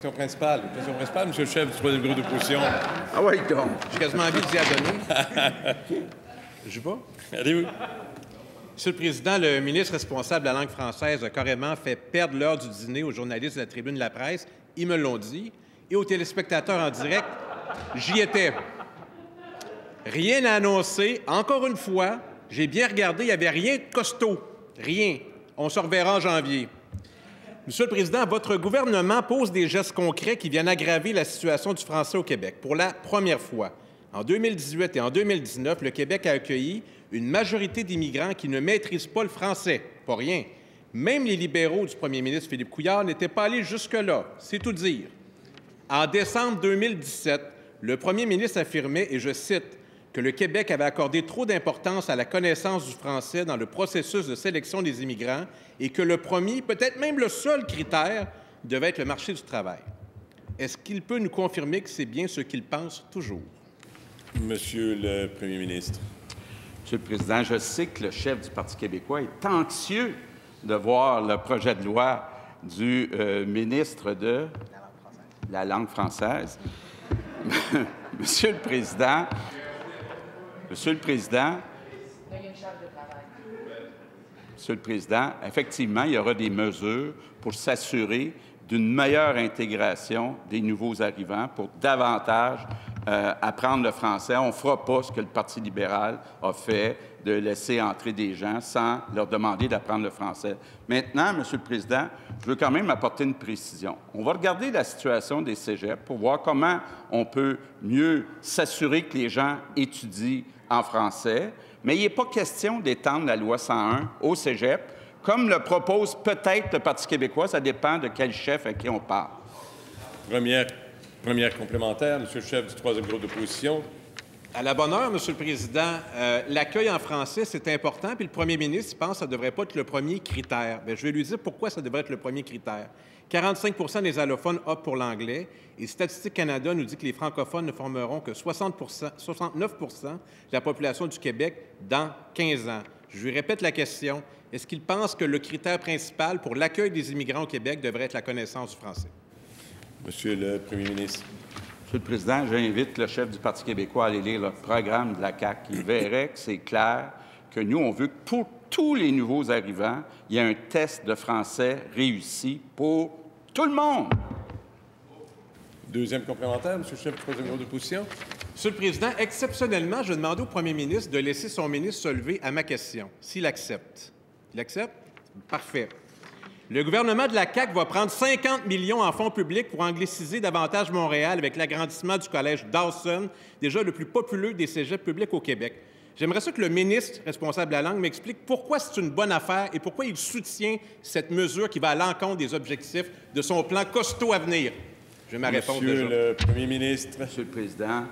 Question principale, Monsieur le chef du troisième groupe d'opposition. Ah oui, donc. J'ai quasiment envie d'y donner. Je vais. Allez-y. Monsieur le Président, le ministre responsable de la langue française a carrément fait perdre l'heure du dîner aux journalistes de la Tribune de la Presse. Ils me l'ont dit. Et aux téléspectateurs en direct, j'y étais. Rien à annoncer. Encore une fois, j'ai bien regardé, il n'y avait rien de costaud. Rien. On se reverra en janvier. Monsieur le Président, votre gouvernement pose des gestes concrets qui viennent aggraver la situation du français au Québec. Pour la première fois, en 2018 et en 2019, le Québec a accueilli une majorité d'immigrants qui ne maîtrisent pas le français. Pas rien. Même les libéraux du premier ministre Philippe Couillard n'étaient pas allés jusque-là. C'est tout dire. En décembre 2017, le premier ministre affirmait, et je cite, que le Québec avait accordé trop d'importance à la connaissance du français dans le processus de sélection des immigrants et que le premier, peut-être même le seul critère, devait être le marché du travail. Est-ce qu'il peut nous confirmer que c'est bien ce qu'il pense toujours? Monsieur le premier ministre. Monsieur le Président, je sais que le chef du Parti québécois est anxieux de voir le projet de loi du ministre de la langue française. Monsieur le Président, Monsieur le Président, effectivement, il y aura des mesures pour s'assurer d'une meilleure intégration des nouveaux arrivants pour davantage apprendre le français. On ne fera pas ce que le Parti libéral a fait, de laisser entrer des gens sans leur demander d'apprendre le français. Maintenant, Monsieur le Président, je veux quand même apporter une précision. On va regarder la situation des cégeps pour voir comment on peut mieux s'assurer que les gens étudient en français, mais il n'est pas question d'étendre la loi 101 au cégep, comme le propose peut-être le Parti québécois. Ça dépend de quel chef à qui on parle. Première complémentaire, Monsieur le chef du troisième groupe d'opposition. À la bonne heure, Monsieur le Président, l'accueil en français, c'est important, puis le premier ministre il pense que ça ne devrait pas être le premier critère. Bien, je vais lui dire pourquoi ça devrait être le premier critère. 45 des allophones optent pour l'anglais et Statistique Canada nous dit que les francophones ne formeront que 69 de la population du Québec dans 15 ans. Je lui répète la question. Est-ce qu'il pense que le critère principal pour l'accueil des immigrants au Québec devrait être la connaissance du français? Monsieur le premier ministre. Monsieur le Président, j'invite le chef du Parti québécois à aller lire le programme de la CAQ. Il verrait que c'est clair que nous, on veut que pour tous les nouveaux arrivants, il y ait un test de français réussi pour tout le monde. Deuxième complémentaire, Monsieur le chef du troisième groupe d'opposition. Monsieur le Président, exceptionnellement, je demande au premier ministre de laisser son ministre se lever à ma question, s'il accepte. Il accepte? Parfait. Le gouvernement de la CAQ va prendre 50 millions en fonds publics pour angliciser davantage Montréal avec l'agrandissement du collège Dawson, déjà le plus populeux des cégeps publics au Québec. J'aimerais ça que le ministre responsable de la langue m'explique pourquoi c'est une bonne affaire et pourquoi il soutient cette mesure qui va à l'encontre des objectifs de son plan costaud à venir. Je vais ma réponse déjà. Monsieur le premier ministre. Monsieur le Président,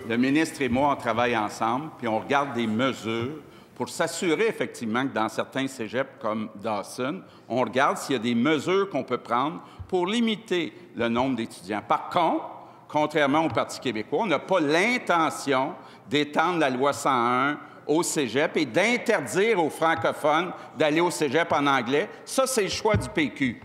le ministre et moi, on travaille ensemble, puis on regarde des mesures pour s'assurer effectivement que dans certains cégeps comme Dawson, on regarde s'il y a des mesures qu'on peut prendre pour limiter le nombre d'étudiants. Par contre, contrairement au Parti québécois, on n'a pas l'intention d'étendre la loi 101 au cégep et d'interdire aux francophones d'aller au cégep en anglais. Ça, c'est le choix du PQ.